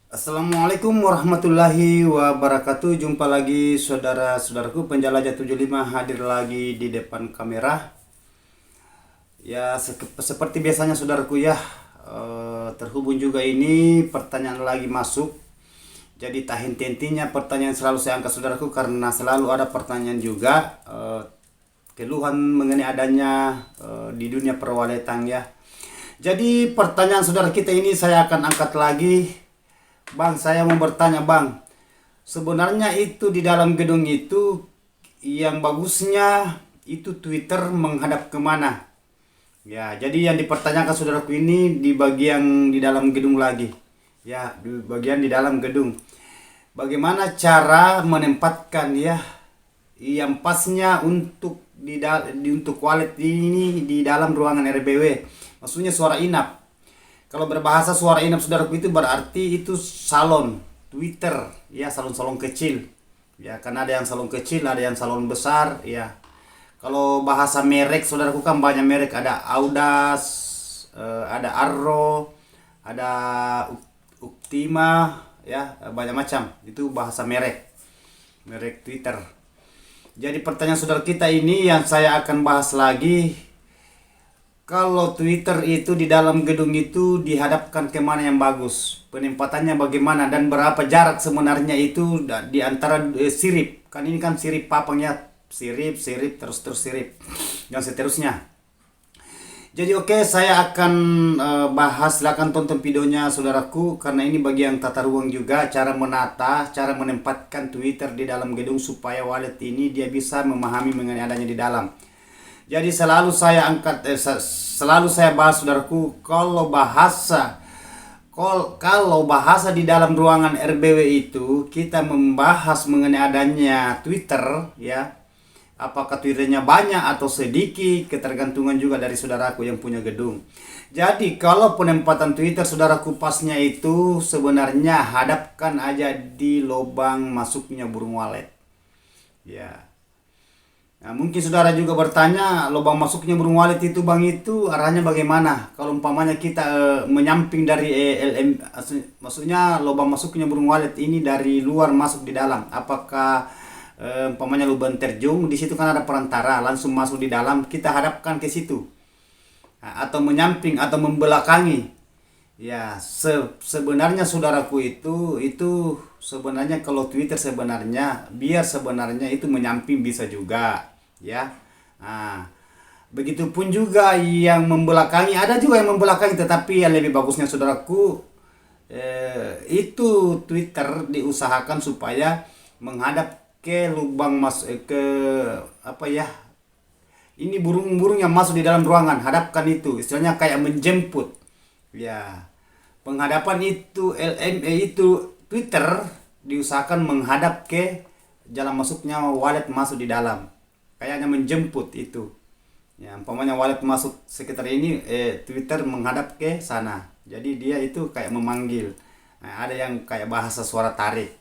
Assalamualaikum warahmatullahi wabarakatuh. Jumpa lagi saudara-saudaraku penjelajah 75 hadir lagi di depan kamera. Ya seperti biasanya saudaraku ya, terhubung juga ini pertanyaan lagi masuk. Jadi tak henti-hentinya pertanyaan selalu saya angkat saudaraku karena selalu ada pertanyaan juga, keluhan mengenai adanya di dunia perwaletan ya. Jadi pertanyaan saudara kita ini saya akan angkat lagi. Bang, saya mau bertanya bang, sebenarnya itu di dalam gedung itu yang bagusnya itu Twitter menghadap kemana? Ya, jadi yang dipertanyakan saudaraku ini di bagian di dalam gedung lagi. Ya, di bagian di dalam gedung. Bagaimana cara menempatkan ya yang pasnya untuk untuk wallet ini di dalam ruangan RBW? Maksudnya suara inap. Kalau berbahasa suara inap saudaraku itu berarti itu salon Twitter, ya salon-salon kecil. Ya, karena ada yang salon kecil, ada yang salon besar, ya. Kalau bahasa merek saudaraku kan banyak merek, ada Audas, ada Arrow, ada Optima, ya, banyak macam. Itu bahasa merek, merek Twitter. Jadi pertanyaan saudara kita ini yang saya akan bahas lagi, kalau Twitter itu di dalam gedung itu dihadapkan kemana yang bagus? Penempatannya bagaimana dan berapa jarak sebenarnya itu di antara sirip? Kan ini kan sirip papangnya, sirip, sirip, terus sirip dan seterusnya. Jadi oke, saya akan bahas, silakan tonton videonya saudaraku karena ini bagian tata ruang juga, cara menata, cara menempatkan Twitter di dalam gedung supaya wallet ini dia bisa memahami mengenai adanya di dalam. Jadi selalu saya angkat, selalu saya bahas saudaraku, kalau bahasa di dalam ruangan RBW itu kita membahas mengenai adanya Twitter ya. Apakah Twitternya banyak atau sedikit, ketergantungan juga dari saudaraku yang punya gedung. Jadi kalau penempatan Twitter saudaraku pasnya itu sebenarnya hadapkan aja di lubang masuknya burung walet. Ya. Nah, mungkin saudara juga bertanya, lubang masuknya burung walet itu bang itu arahnya bagaimana? Kalau umpamanya kita menyamping dari LM, maksudnya lubang masuknya burung walet ini dari luar masuk di dalam. Apakah umpamanya lubang terjun di situ kan ada perantara, langsung masuk di dalam, kita hadapkan ke situ. Nah, atau menyamping atau membelakangi. Ya, sebenarnya saudaraku itu sebenarnya kalau Twitter sebenarnya biar sebenarnya itu menyamping bisa juga, ya. Nah, begitupun juga yang membelakangi, ada juga yang membelakangi tetapi yang lebih bagusnya saudaraku itu Twitter diusahakan supaya menghadap ke lubang ke apa ya? Ini burung-burung yang masuk di dalam ruangan, hadapkan itu, istilahnya kayak menjemput. Ya, penghadapan itu LME itu Twitter diusahakan menghadap ke jalan masuknya wallet masuk di dalam. Kayaknya menjemput itu. Ya, umpamanya wallet masuk sekitar ini, Twitter menghadap ke sana. Jadi dia itu kayak memanggil. Nah, ada yang kayak bahasa suara tarik.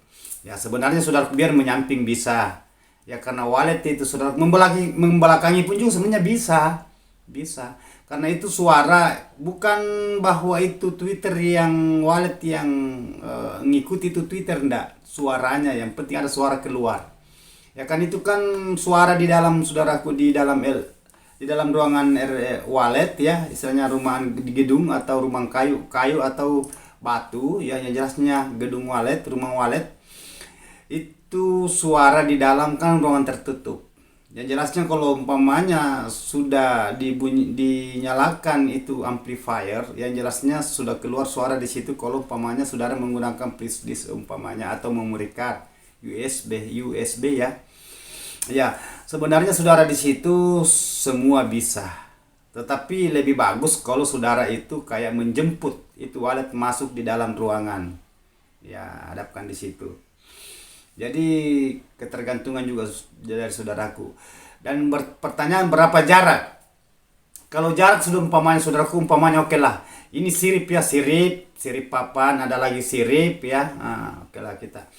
Ya, sebenarnya sudah biar menyamping bisa. Ya karena wallet itu sudah membelakangi pun juga sebenarnya bisa. Bisa. Karena itu suara, bukan bahwa itu Twitter yang wallet yang ngikuti itu Twitter, enggak. Suaranya yang penting ada suara keluar. Ya kan itu kan suara di dalam saudaraku di dalam ruangan wallet ya, istilahnya rumah di gedung atau rumah kayu atau batu ya, yang jelasnya gedung wallet, rumah wallet. Itu suara di dalam kan ruangan tertutup. Yang jelasnya kalau umpamanya sudah dinyalakan itu amplifier, yang jelasnya sudah keluar suara di situ kalau umpamanya saudara menggunakan flash disk umpamanya atau memory card USB ya. Ya, sebenarnya saudara di situ semua bisa. Tetapi lebih bagus kalau saudara itu kayak menjemput itu wallet masuk di dalam ruangan. Ya, hadapkan di situ. Jadi ketergantungan juga dari saudaraku. Dan pertanyaan berapa jarak? Kalau jarak sudah umpamanya saudaraku umpamanya oke lah. Ini sirip ya, sirip papan, ada lagi sirip ya. Nah, oke lah kita.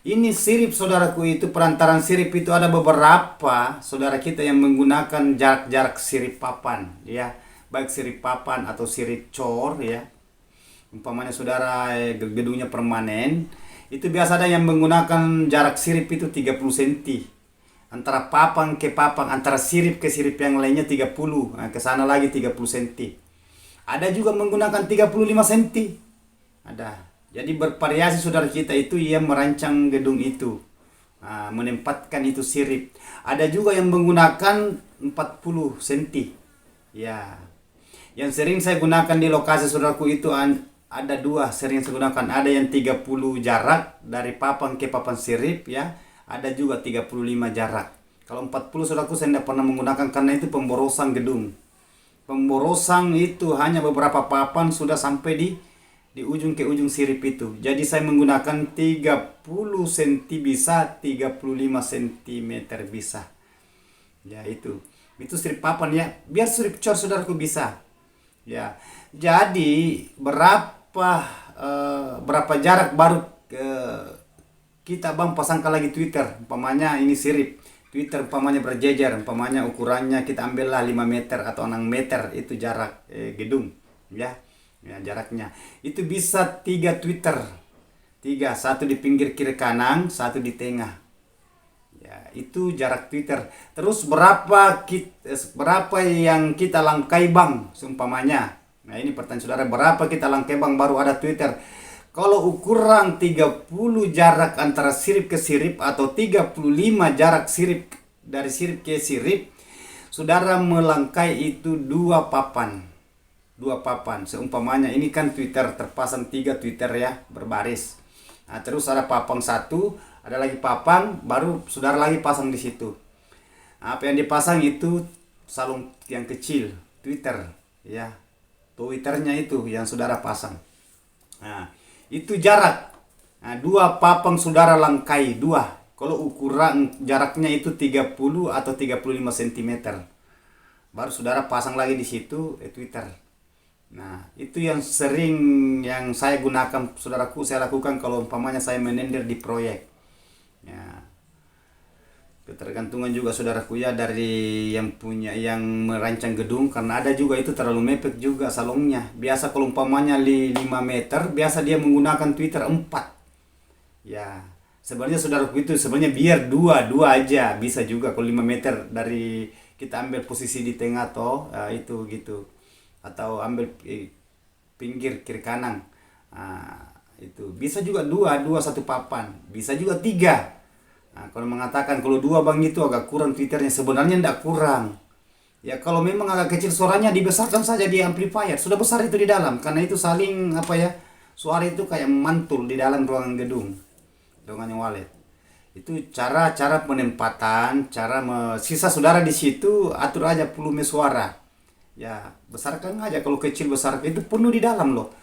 Ini sirip saudaraku itu perantaran sirip itu ada beberapa saudara kita yang menggunakan jarak-jarak sirip papan ya. Baik sirip papan atau sirip cor ya. umpamanya saudara gedungnya permanen, itu biasa ada yang menggunakan jarak sirip itu 30 cm. Antara papan ke papan, antara sirip ke sirip yang lainnya 30, nah, ke sana lagi 30 cm. Ada juga menggunakan 35 cm. Ada. Jadi bervariasi saudara kita itu yang merancang gedung itu. Nah, menempatkan itu sirip. Ada juga yang menggunakan 40 cm. Ya. Yang sering saya gunakan di lokasi saudaraku itu ada dua sering saya gunakan. Ada yang 30 jarak dari papan ke papan sirip ya. Ada juga 35 jarak. Kalau 40 saudaraku saya tidak pernah menggunakan karena itu pemborosan gedung. Pemborosan itu hanya beberapa papan sudah sampai di ujung ke ujung sirip itu. Jadi saya menggunakan 30 cm bisa, 35 cm bisa. Ya itu. Itu sirip papan ya. Biar sirip cor saudaraku bisa. Ya. Jadi berapa jarak baru kita pasangkan lagi Twitter, umpamanya ini sirip Twitter, umpamanya berjejer, umpamanya ukurannya kita ambillah 5 meter atau 6 meter itu jarak gedung ya. Ya jaraknya itu bisa 3 Twitter, 3, satu di pinggir kiri kanan, satu di tengah ya, itu jarak Twitter. Terus berapa yang kita langkai bang seumpamanya. Nah ini pertanyaan saudara, berapa kita langkai bang baru ada Twitter. Kalau ukuran 30 jarak antara sirip ke sirip atau 35 jarak sirip dari sirip ke sirip, saudara melangkai itu 2 papan. 2 papan. Seumpamanya ini kan Twitter terpasang 3 Twitter ya, berbaris. Nah, terus ada papan 1, ada lagi papan, baru saudara lagi pasang di situ. Nah, apa yang dipasang itu salung yang kecil, Twitter ya. Twitternya itu yang saudara pasang. Nah, itu jarak. Nah, 2 papan saudara langkai 2. Kalau ukuran jaraknya itu 30 atau 35 cm. Baru saudara pasang lagi di situ Twitter. Nah, itu yang sering yang saya gunakan saudaraku, saya lakukan kalau umpamanya saya menender di proyek. Ya. Ketergantungan juga saudaraku ya dari yang merancang gedung, karena ada juga itu terlalu mepet juga salonnya. Biasa kalau umpamanya 5 meter, biasa dia menggunakan Twitter 4. Ya, sebenarnya saudaraku itu sebenarnya biar dua aja bisa juga kalau 5 meter dari kita ambil posisi di tengah toh, itu gitu. Atau ambil pinggir kiri kanan. Itu bisa juga 2 1 papan, bisa juga 3. Nah, kalau mengatakan kalau 2 bang itu agak kurang Twitternya, sebenarnya tidak kurang. Ya kalau memang agak kecil suaranya dibesarkan saja di amplifier, sudah besar itu di dalam, karena itu saling suara itu kayak mantul di dalam ruangan gedung, ruangannya walet. Itu cara penempatan, sisa saudara di situ atur aja volume suara. Ya besarkan aja, kalau kecil besar itu penuh di dalam loh.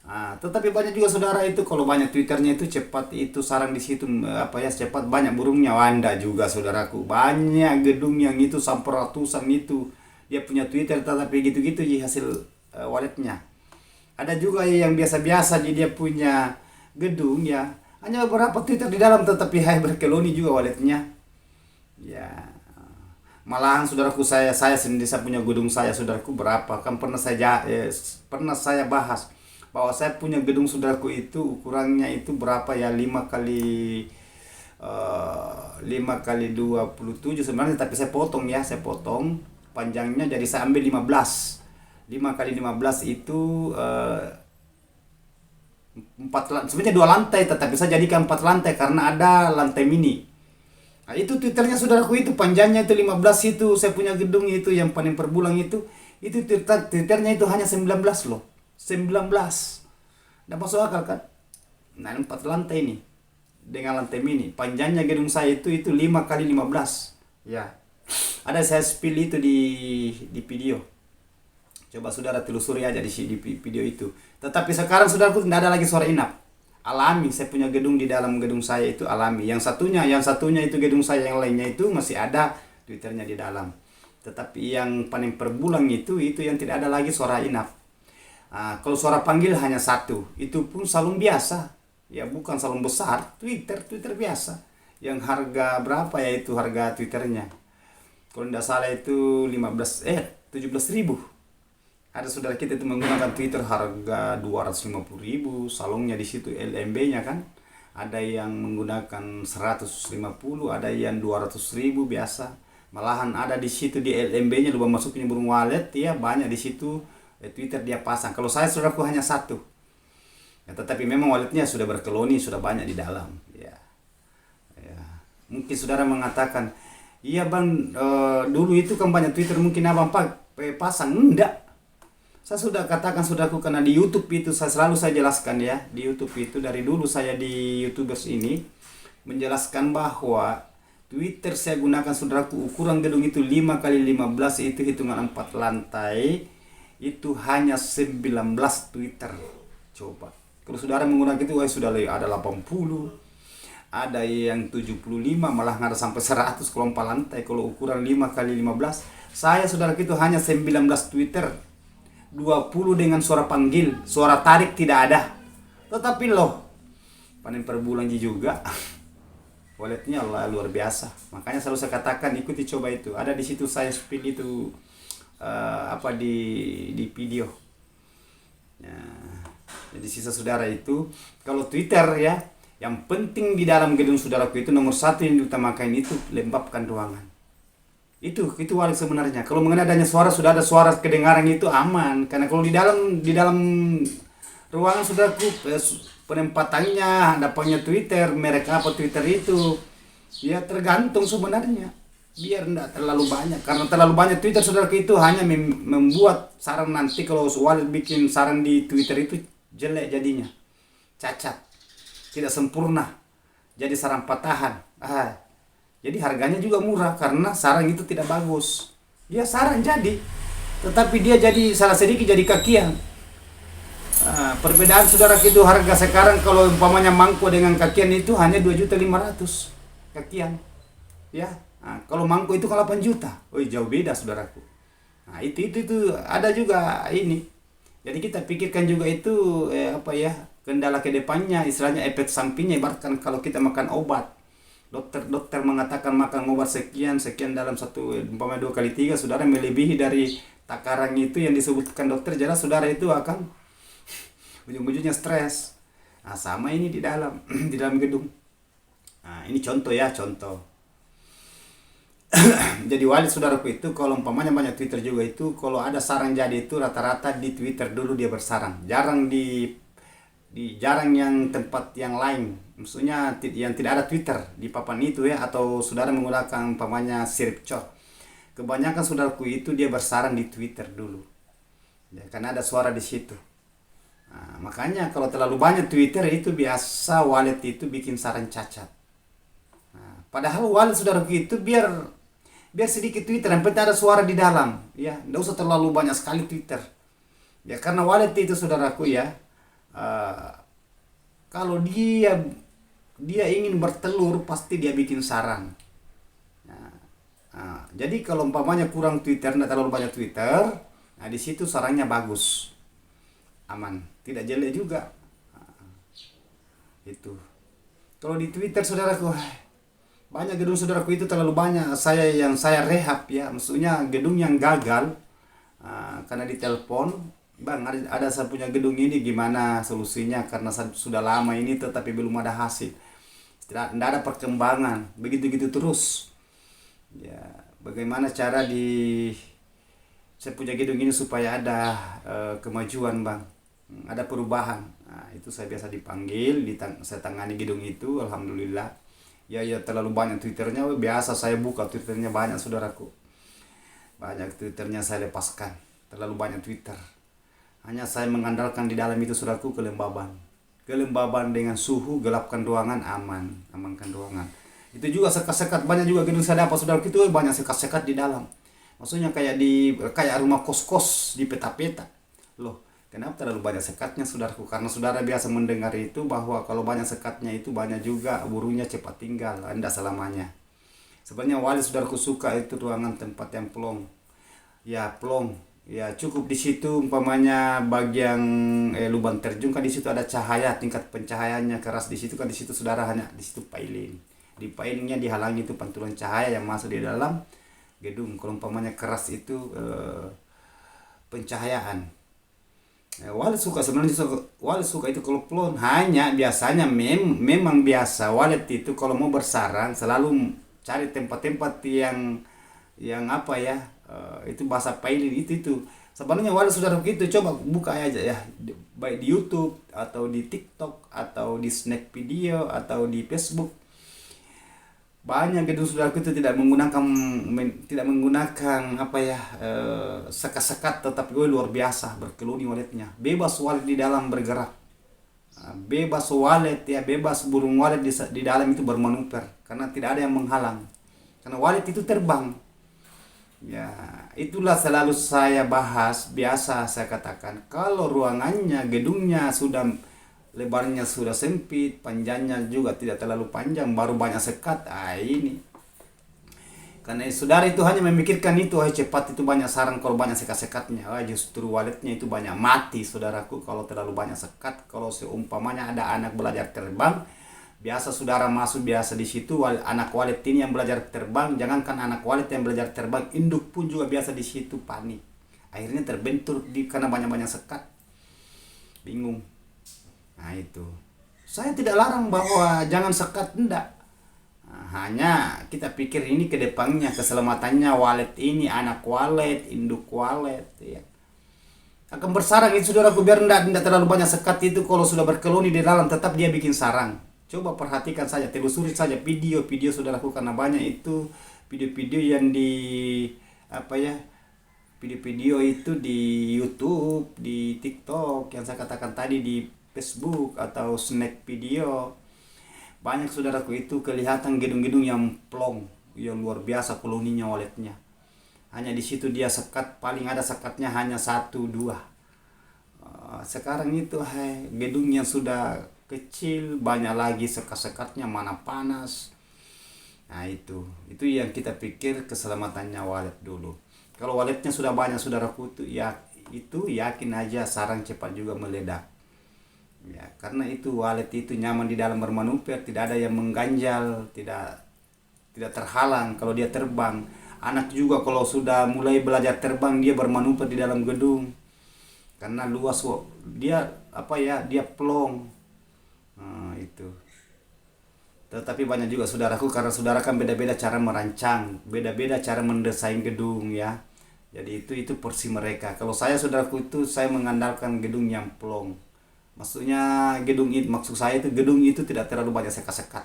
Tetapi banyak juga saudara itu kalau banyak Twitternya itu cepat itu sarang di situ cepat banyak burungnya. Wanda juga saudaraku, banyak gedung yang itu sampai ratusan itu dia punya Twitter, tetapi gitu-gitu hasil walletnya. Ada juga yang biasa-biasa dia punya gedung ya hanya beberapa Twitter di dalam, tetapi berkeloni juga walletnya. Ya malahan saudaraku, saya sendiri saya punya gedung saudaraku berapa kan pernah saya bahas bahwa saya punya gedung saudaraku itu ukurannya itu berapa ya 5 kali 27 sebenarnya, tapi saya potong panjangnya, jadi saya ambil 15. 5 kali 15 itu 4 sebenarnya 2 lantai, tetapi saya jadikan 4 lantai karena ada lantai mini. Nah, itu Twitternya saudaraku itu panjangnya itu 15 itu saya punya gedung itu yang paling per bulan itu Twitternya itu hanya 19 loh. 19. Nggak masuk akal kan? Nah 4 lantai ini dengan lantai mini, panjangnya gedung saya itu 5 kali 15 ya. Ada saya spill itu di video, coba saudara telusuri aja di video itu. Tetapi sekarang saudaraku tidak ada lagi suara inap, alami. Saya punya gedung di dalam gedung saya itu alami. Yang satunya itu gedung saya yang lainnya itu masih ada Twitternya di dalam. Tetapi yang paling per bulan itu yang tidak ada lagi suara inap. Kalau suara panggil hanya 1, itu pun salon biasa ya, bukan salon besar, Twitter biasa yang harga berapa ya itu harga Twitternya, kalau tidak salah itu 17.000 Ada saudara kita itu menggunakan Twitter harga 250.000, salongnya di situ LMB-nya kan. Ada yang menggunakan 150, ada yang 200.000 biasa. Malahan ada di situ di LMB-nya lubang masuknya burung walet ya, banyak di situ Twitter dia pasang. Kalau saya saudaraku hanya satu. Ya, tetapi memang waletnya sudah berkeloni, sudah banyak di dalam. Ya. Ya. Mungkin saudara mengatakan, iya bang, dulu itu kan banyak Twitter mungkin abang pasang. Enggak. Saya sudah katakan saudaraku, karena di YouTube itu saya jelaskan ya, di YouTube itu dari dulu saya di YouTubers ini menjelaskan bahwa Twitter saya gunakan saudaraku, ukuran gedung itu 5 kali 15, itu hitungan 4 lantai, itu hanya 19 Twitter. Coba kalau saudara menggunakan itu sudah ada 80, ada yang 75, malah ada sampai 100 kalau 4 lantai. Kalau ukuran 5 kali 15, saya saudaraku itu hanya 19 Twitter. 20 dengan suara panggil, suara tarik tidak ada. Tetapi loh, panen per bulan juga. Walletnya Allah luar biasa. Makanya selalu saya katakan ikuti coba itu. Ada di situ saya spill itu di video. Ya, jadi sisa saudara itu kalau Twitter ya, yang penting di dalam gedung saudaraku itu nomor satu yang diutamakan itu lembabkan ruangan. Itu wallet sebenarnya. Kalau mengenai adanya suara, sudah ada suara kedengaran itu aman. Karena kalau di dalam ruangan saudaraku penempatannya, dapatnya Twitter, merek apa Twitter itu, ya tergantung sebenarnya. Biar tidak terlalu banyak. Karena terlalu banyak Twitter saudaraku itu hanya membuat sarang nanti kalau wallet bikin sarang di Twitter itu jelek jadinya. Cacat. Tidak sempurna. Jadi sarang patahan. Jadi harganya juga murah karena sarang itu tidak bagus. Dia sarang jadi, tetapi dia jadi salah sedikit jadi kakian. Perbedaan saudara itu harga sekarang kalau umpamanya mangkok dengan kakian itu hanya 2.500.000 kakian. Ya, kalau mangkok itu kan 8 juta. Jauh beda saudaraku. Itu ada juga ini. Jadi kita pikirkan juga itu kendala ke depannya, istilahnya efek sampingnya. Ibaratkan kalau kita makan obat. Dokter mengatakan makan obat sekian dalam umpamanya 2 kali 3, saudara melebihi dari takaran itu yang disebutkan dokter, jelas saudara itu akan ujung-ujungnya stres. Sama ini di dalam di dalam gedung. Ini contoh. Jadi wallet saudaraku itu kalau umpamanya banyak Twitter juga itu, kalau ada sarang jadi itu rata-rata di Twitter dulu dia bersarang. Jarang jarang yang tempat yang lain. Maksudnya yang tidak ada Twitter di papan itu ya, atau saudara menggunakan umpamanya Sirpcor. Kebanyakan saudaraku itu dia bersarang di Twitter dulu. Ya, karena ada suara di situ. Makanya kalau terlalu banyak Twitter itu biasa wallet itu bikin sarang cacat. Padahal wallet saudaraku itu biar sedikit Twitter, yang penting ada suara di dalam. Ya, tidak usah terlalu banyak sekali Twitter. Ya, karena wallet itu saudaraku ya, kalau dia ingin bertelur pasti dia bikin sarang. Jadi kalau umpamanya kurang Twitter, tidak terlalu banyak Twitter, di situ sarangnya bagus, aman, tidak jelek juga. Itu kalau di Twitter saudaraku, banyak gedung saudaraku itu terlalu banyak. Saya rehab ya, maksudnya gedung yang gagal karena ditelepon, bang ada saya punya gedung ini, gimana solusinya, karena sudah lama ini tetapi belum ada hasil, tidak ada perkembangan, begitu terus ya. Bagaimana cara saya punya gedung ini supaya ada kemajuan bang, ada perubahan. Itu saya biasa dipanggil, saya tangani gedung itu, alhamdulillah ya. Terlalu banyak Twitternya, biasa saya buka Twitternya banyak saudaraku, banyak Twitternya saya lepaskan, terlalu banyak Twitter. Hanya saya mengandalkan di dalam itu saudaraku kelembaban dengan suhu, gelapkan ruangan, amankan ruangan. Itu juga sekat-sekat, banyak juga gedung saya dapat saudaraku itu banyak sekat-sekat di dalam. Maksudnya kayak rumah kos-kos di peta-peta. Loh, kenapa terlalu banyak sekatnya saudaraku? Karena saudara biasa mendengar itu bahwa kalau banyak sekatnya itu banyak juga burungnya cepat tinggal, tidak selamanya. Sebenarnya wallet saudaraku suka itu ruangan tempat yang plong. Ya, plong. Ya, cukup di situ umpamanya bagian lubang terjun kan, di situ ada cahaya, tingkat pencahayaannya keras di situ kan, di situ saudara hanya di situ piling. Di pilingnya dihalangi itu pantulan cahaya yang masuk di dalam gedung. Kalau umpamanya keras itu pencahayaan. Walet suka sebenarnya, walet suka itu kalau plon, hanya biasanya memang biasa walet itu kalau mau bersarang selalu cari tempat-tempat yang apa ya, itu bahasa Paili itu sebenarnya walet sudah begitu. Coba buka aja ya, baik di YouTube atau di TikTok atau di Snack Video atau di Facebook. Banyak gedung saudaraku itu tidak menggunakan apa ya, sekat-sekat, tetapi gue luar biasa berkeluni waletnya, bebas walet di dalam bergerak. Bebas walet ya, bebas burung walet di dalam itu bermanuver karena tidak ada yang menghalang, karena walet itu terbang. Ya, itulah selalu saya bahas. Biasa saya katakan, kalau ruangannya, gedungnya sudah lebarnya sudah sempit, panjangnya juga tidak terlalu panjang, baru banyak sekat. Ini karena saudara itu hanya memikirkan itu, cepat itu banyak sarang, kalau banyak sekat-sekatnya, justru waletnya itu banyak mati saudaraku kalau terlalu banyak sekat. Kalau seumpamanya ada anak belajar terbang, biasa saudara masuk biasa di situ, anak walet ini yang belajar terbang, jangankan anak walet yang belajar terbang, induk pun juga biasa di situ panik, akhirnya terbentur karena banyak-banyak sekat, bingung. Nah itu, saya tidak larang bahwa jangan sekat, enggak. Hanya kita pikir ini ke depannya, keselamatannya walet ini, anak walet, induk walet ya, akan bersarang itu saudaraku, biar enggak terlalu banyak sekat itu. Kalau sudah berkeloni di dalam, tetap dia bikin sarang. Coba perhatikan saja, telusuri saja video-video saudaraku, karena banyak itu video-video yang di apa ya, video-video itu di YouTube, di TikTok yang saya katakan tadi, di Facebook atau Snack Video. Banyak saudaraku itu kelihatan gedung-gedung yang plong, yang luar biasa koloninya waletnya. Hanya di situ dia sekat, paling ada sekatnya hanya 1-2. Sekarang itu gedung yang sudah kecil, banyak lagi sekat-sekatnya, mana panas. Nah itu yang kita pikir keselamatannya walet dulu. Kalau waletnya sudah banyak saudaraku itu yakin aja sarang cepat juga meledak. Ya, karena itu walet itu nyaman di dalam bermanuver, tidak ada yang mengganjal, tidak terhalang kalau dia terbang. Anak juga kalau sudah mulai belajar terbang, dia bermanuver di dalam gedung karena luas dia apa ya, dia plong. Itu. Tetapi banyak juga saudaraku, karena saudara kan beda-beda cara merancang, beda-beda cara mendesain gedung ya. Jadi itu porsi mereka. Kalau saya saudaraku itu saya mengandalkan gedung yang plong. Maksudnya maksud saya itu gedung itu tidak terlalu banyak sekat-sekat.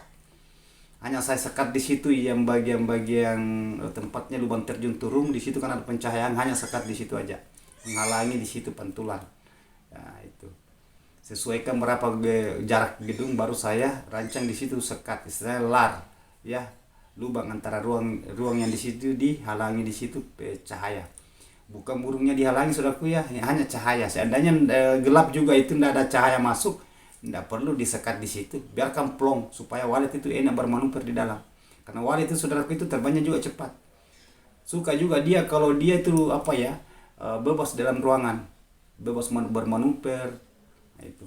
Hanya saya sekat di situ yang bagian-bagian tempatnya lubang terjun turun, di situ kan ada pencahayaan, hanya sekat di situ aja. Menghalangi di situ pantulan. Ya, itu. Sesuaikan berapa jarak gedung, baru saya rancang di situ sekat, istilahnya lar, ya. Lubang antara ruang yang di situ dihalangi di situ cahaya. Bukan burungnya dihalangi saudaraku ya, hanya cahaya. Seandainya gelap juga itu tidak ada cahaya masuk, tidak perlu disekat di situ, biarkan plong supaya walet itu enak bermanuver di dalam. Karena walet itu saudaraku itu terbangnya juga cepat. Suka juga dia kalau dia itu apa ya, bebas dalam ruangan, bebas bermanuver. Nah, itu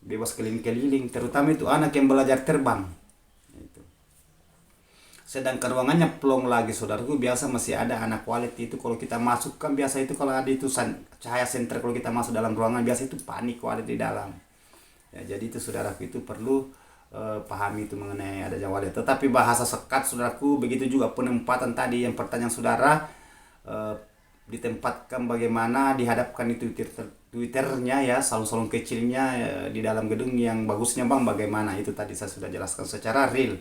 bebas keliling-keliling, terutama itu anak yang belajar terbang. Sedangkan ruangannya plong lagi saudaraku, biasa masih ada anak walet itu. Kalau kita masuk kan biasa itu, kalau ada itu cahaya senter, kalau kita masuk dalam ruangan biasa itu panik walet di dalam ya. Jadi itu saudaraku itu perlu pahami itu mengenai adanya walet. Tetapi bahasa sekat saudaraku, begitu juga penempatan tadi yang pertanyaan saudara, ditempatkan bagaimana, dihadapkan itu twitternya ya, salon-salon kecilnya di dalam gedung yang bagusnya bang bagaimana, itu tadi saya sudah jelaskan secara real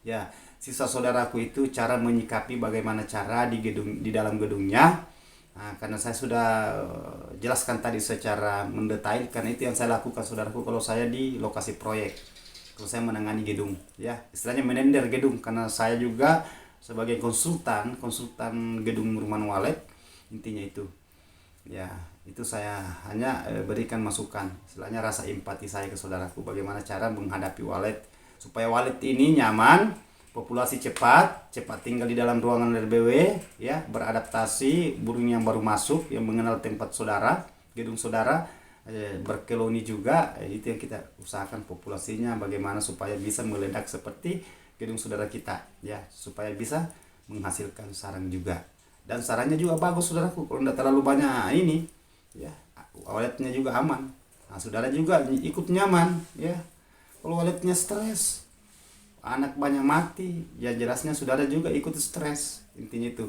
ya. Sisa saudaraku itu cara menyikapi bagaimana cara di dalam gedungnya. Nah, karena saya sudah jelaskan tadi secara mendetail, karena itu yang saya lakukan saudaraku kalau saya di lokasi proyek, kalau saya menangani gedung ya, istilahnya menender gedung, karena saya juga sebagai konsultan gedung rumah walet, intinya itu ya. Itu saya hanya berikan masukan, istilahnya rasa empati saya ke saudaraku, bagaimana cara menghadapi walet supaya walet ini nyaman, populasi cepat tinggal di dalam ruangan RBW ya, beradaptasi, burung yang baru masuk yang mengenal tempat saudara, gedung saudara, berkeloni juga. Itu yang kita usahakan populasinya bagaimana supaya bisa meledak seperti gedung saudara kita ya, supaya bisa menghasilkan sarang juga. Dan sarannya juga bagus saudaraku, kalau tidak terlalu banyak ini ya, waletnya juga aman. Nah, saudara juga ikut nyaman ya. Kalau waletnya stres, anak banyak mati, ya jelasnya saudara juga ikut stres, intinya itu.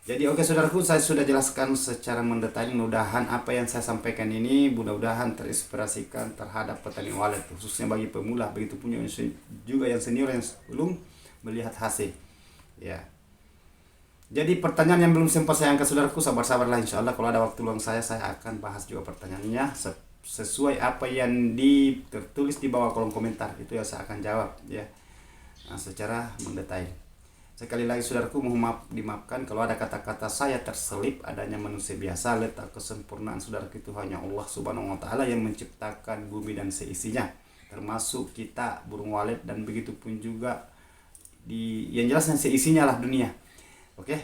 Jadi oke saudaraku, saya sudah jelaskan secara mendetail. Mudah-mudahan apa yang saya sampaikan ini mudah-mudahan terinspirasikan terhadap petani walet, khususnya bagi pemula, begitu punya juga yang senior yang belum melihat hasil. Ya. Jadi pertanyaan yang belum sempat saya angkat saudaraku, sabar-sabarlah, insya Allah kalau ada waktu luang saya akan bahas juga pertanyaannya sesuai apa yang tertulis di bawah kolom komentar, itu ya saya akan jawab ya. Nah, secara mendetail. Sekali lagi saudaraku, mohon maaf, dimaafkan kalau ada kata-kata saya terselip, adanya manusia biasa. Letak kesempurnaan saudaraku itu hanya Allah Subhanahu wa taala yang menciptakan bumi dan seisinya, termasuk kita burung walet, dan begitu pun juga yang jelasnya seisinya lah dunia. Oke.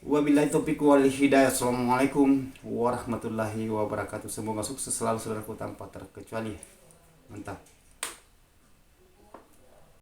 Wabillahi taufiq wal hidayah. Assalamualaikum warahmatullahi wabarakatuh. Semoga sukses selalu saudaraku tanpa terkecuali. Mantap.